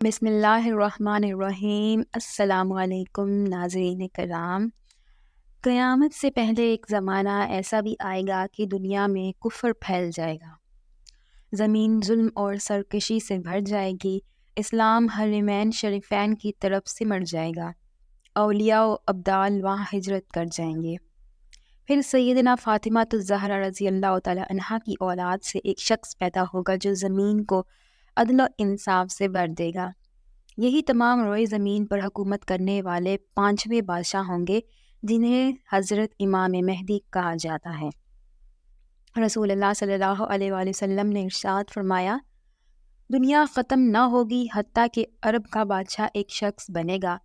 بسم اللہ الرحمن الرحیم۔ السلام علیکم ناظرین کرام۔ قیامت سے پہلے ایک زمانہ ایسا بھی آئے گا کہ دنیا میں کفر پھیل جائے گا، زمین ظلم اور سرکشی سے بھر جائے گی، اسلام حرمین شریفین کی طرف سمٹ جائے گا، اولیاء و ابدال وہاں ہجرت کر جائیں گے۔ پھر سیدنا فاطمہ الزہرا رضی اللہ تعالی عنہا کی اولاد سے ایک شخص پیدا ہوگا جو زمین کو عدل و انصاف سے بھر دے گا۔ یہی تمام روئے زمین پر حکومت کرنے والے 5ویں بادشاہ ہوں گے جنہیں حضرت امام مہدی کہا جاتا ہے۔ رسول اللہ صلی اللہ علیہ وآلہ وسلم نے ارشاد فرمایا، دنیا ختم نہ ہوگی حتیٰ کہ عرب کا بادشاہ ایک شخص بنے گا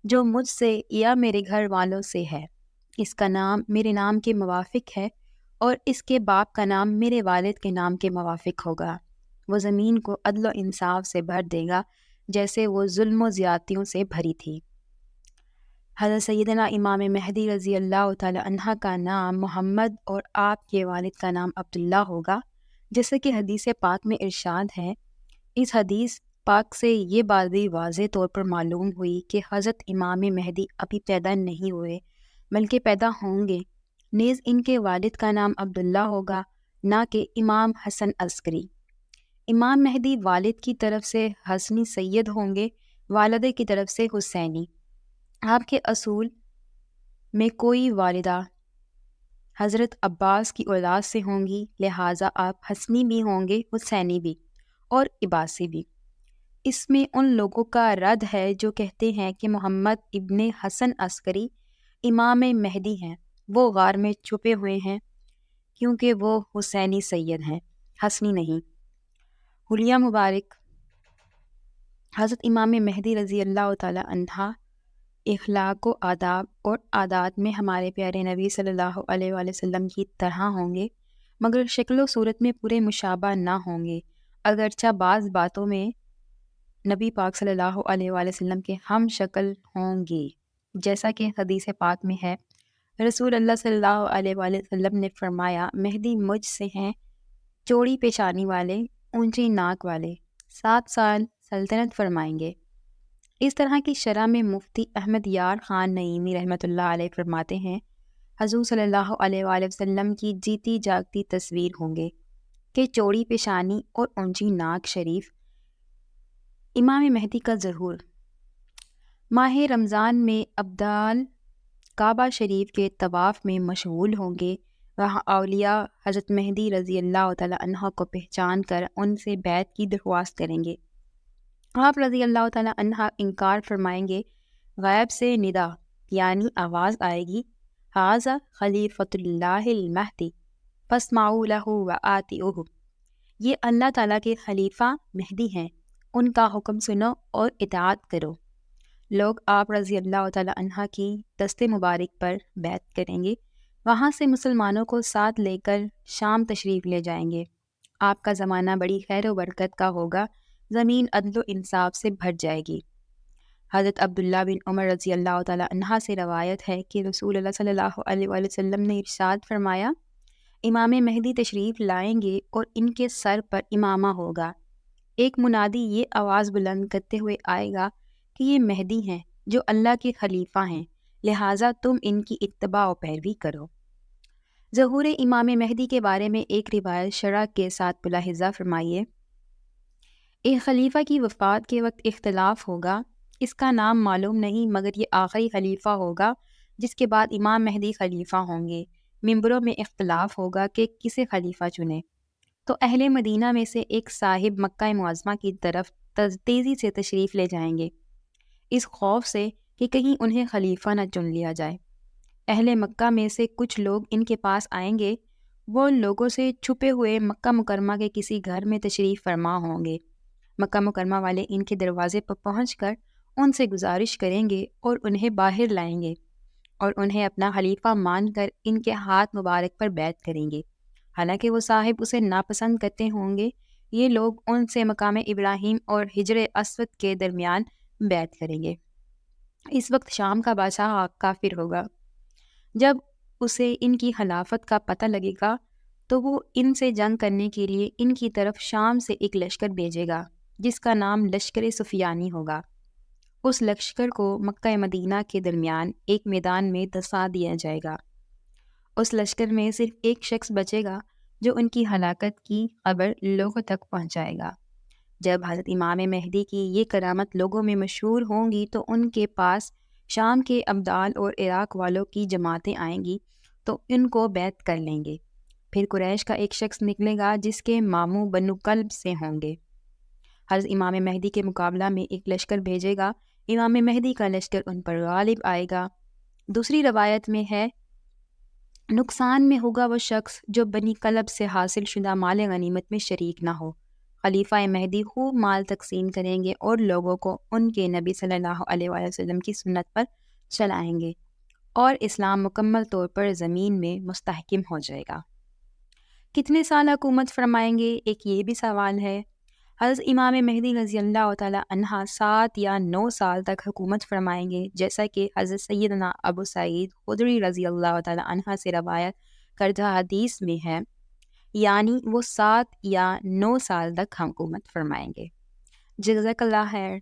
جو مجھ سے یا میرے گھر والوں سے ہے، اس کا نام میرے نام کے موافق ہے اور اس کے باپ کا نام میرے والد کے نام کے موافق ہوگا۔ وہ زمین کو عدل و انصاف سے بھر دے گا جیسے وہ ظلم و زیادتیوں سے بھری تھی۔ حضرت سیدنا امام مہدی رضی اللہ تعالی عنہ کا نام محمد اور آپ کے والد کا نام عبداللہ ہوگا، جیسے کہ حدیث پاک میں ارشاد ہے۔ اس حدیث پاک سے یہ بات بھی واضح طور پر معلوم ہوئی کہ حضرت امام مہدی ابھی پیدا نہیں ہوئے بلکہ پیدا ہوں گے، نیز ان کے والد کا نام عبداللہ ہوگا، نہ کہ امام حسن عسکری۔ امام مہدی والد کی طرف سے حسنی سید ہوں گے، والدہ کی طرف سے حسینی۔ آپ کے اصول میں کوئی والدہ حضرت عباس کی اولاد سے ہوں گی، لہٰذا آپ حسنی بھی ہوں گے، حسینی بھی اور عباسی بھی۔ اس میں ان لوگوں کا رد ہے جو کہتے ہیں کہ محمد ابن حسن عسکری امام مہدی ہیں، وہ غار میں چھپے ہوئے ہیں کیونکہ وہ حسینی سید ہیں، حسنی نہیں۔ حلیہ مبارک حضرت امام مہدی رضی اللہ تعالی عنہ اخلاق و آداب اور عادات میں ہمارے پیارے نبی صلی اللہ علیہ وآلہ وسلم کی طرح ہوں گے، مگر شکل و صورت میں پورے مشابہ نہ ہوں گے، اگرچہ بعض باتوں میں نبی پاک صلی اللہ علیہ وآلہ وسلم کے ہم شکل ہوں گے، جیسا کہ حدیث پاک میں ہے۔ رسول اللہ صلی اللہ علیہ وآلہ وسلم نے فرمایا، مہدی مجھ سے ہیں، چوڑی پیشانی والے، اونچی ناک والے، 7 سال سلطنت فرمائیں گے۔ اس طرح کی شرح میں مفتی احمد یار خان نعیمی رحمۃ اللہ علیہ فرماتے ہیں، حضور صلی اللہ علیہ وآلہ وسلم کی جیتی جاگتی تصویر ہوں گے کہ چوڑی پیشانی اور اونچی ناک شریف۔ امام مہدی کا ظہور ماہ رمضان میں ابدال کعبہ شریف کے طواف میں مشغول ہوں گے، وہاں اولیاء حضرت مہدی رضی اللہ تعالی عنہ کو پہچان کر ان سے بیعت کی درخواست کریں گے۔ آپ رضی اللہ تعالی عنہ انکار فرمائیں گے، غیب سے ندا یعنی آواز آئے گی، ھذا خلیفۃ اللہ المہدی فاسمعوا لہ وآطیعوہ، یہ اللہ تعالیٰ کے خلیفہ مہدی ہیں، ان کا حکم سنو اور اطاعت کرو۔ لوگ آپ رضی اللہ تعالی عنہ کی دست مبارک پر بیعت کریں گے، وہاں سے مسلمانوں کو ساتھ لے کر شام تشریف لے جائیں گے۔ آپ کا زمانہ بڑی خیر و برکت کا ہوگا، زمین عدل و انصاف سے بھر جائے گی۔ حضرت عبداللہ بن عمر رضی اللہ تعالی عنہ سے روایت ہے کہ رسول اللہ صلی اللہ علیہ وآلہ وسلم نے ارشاد فرمایا، امام مہدی تشریف لائیں گے اور ان کے سر پر امامہ ہوگا، ایک منادی یہ آواز بلند کرتے ہوئے آئے گا کہ یہ مہدی ہیں جو اللہ کے خلیفہ ہیں، لہٰذا تم ان کی اتباع و پیروی کرو۔ ظہور امام مہدی کے بارے میں ایک روایت شرح کے ساتھ ملاحظہ فرمائیے۔ ایک خلیفہ کی وفات کے وقت اختلاف ہوگا، اس کا نام معلوم نہیں مگر یہ آخری خلیفہ ہوگا جس کے بعد امام مہدی خلیفہ ہوں گے۔ ممبروں میں اختلاف ہوگا کہ کسے خلیفہ چنے، تو اہل مدینہ میں سے ایک صاحب مکہ معظمہ کی طرف تیزی سے تشریف لے جائیں گے، اس خوف سے کہ کہیں انہیں خلیفہ نہ چن لیا جائے۔ اہل مکہ میں سے کچھ لوگ ان کے پاس آئیں گے، وہ لوگوں سے چھپے ہوئے مکہ مکرمہ کے کسی گھر میں تشریف فرما ہوں گے۔ مکہ مکرمہ والے ان کے دروازے پر پہنچ کر ان سے گزارش کریں گے اور انہیں باہر لائیں گے اور انہیں اپنا خلیفہ مان کر ان کے ہاتھ مبارک پر بیعت کریں گے، حالانکہ وہ صاحب اسے ناپسند کرتے ہوں گے۔ یہ لوگ ان سے مقام ابراہیم اور حجر اسود کے درمیان بیعت کریں گے۔ اس وقت شام کا بادشاہ کافر ہوگا، جب اسے ان کی خلافت کا پتہ لگے گا تو وہ ان سے جنگ کرنے کے لیے ان کی طرف شام سے ایک لشکر بھیجے گا۔ جس کا نام لشکر سفیانی ہوگا۔ اس لشکر کو مکہ مدینہ کے درمیان ایک میدان میں دسا دیا جائے گا۔ اس لشکر میں صرف ایک شخص بچے گا جو ان کی ہلاکت کی خبر لوگوں تک پہنچائے گا۔ جب حضرت امام مہدی کی یہ کرامت لوگوں میں مشہور ہوں گی تو ان کے پاس شام کے ابدال اور عراق والوں کی جماعتیں آئیں گی تو ان کو بیعت کر لیں گے۔ پھر قریش کا ایک شخص نکلے گا جس کے ماموں بنو کلب سے ہوں گے۔ حضرت امام مہدی کے مقابلہ میں ایک لشکر بھیجے گا، امام مہدی کا لشکر ان پر غالب آئے گا۔ دوسری روایت میں ہے نقصان میں ہوگا وہ شخص جو بنی کلب سے حاصل شدہ مال غنیمت میں شریک نہ ہو۔ خلیفہ مہدی خوب مال تقسیم کریں گے اور لوگوں کو ان کے نبی صلی اللہ علیہ وآلہ وسلم کی سنت پر چلائیں گے اور اسلام مکمل طور پر زمین میں مستحکم ہو جائے گا۔ کتنے سال حکومت فرمائیں گے؟ ایک یہ بھی سوال ہے۔ حضرت امام مہدی رضی اللہ تعالیٰ عنہ 7 یا 9 سال تک حکومت فرمائیں گے، جیسا کہ حضرت سیدنا ابو سعید خدری رضی اللہ تعالیٰ عنہ سے روایت کردہ حدیث میں ہے، یعنی وہ 7 یا 9 سال تک حکومت فرمائیں گے۔ جزاک اللہ خیر۔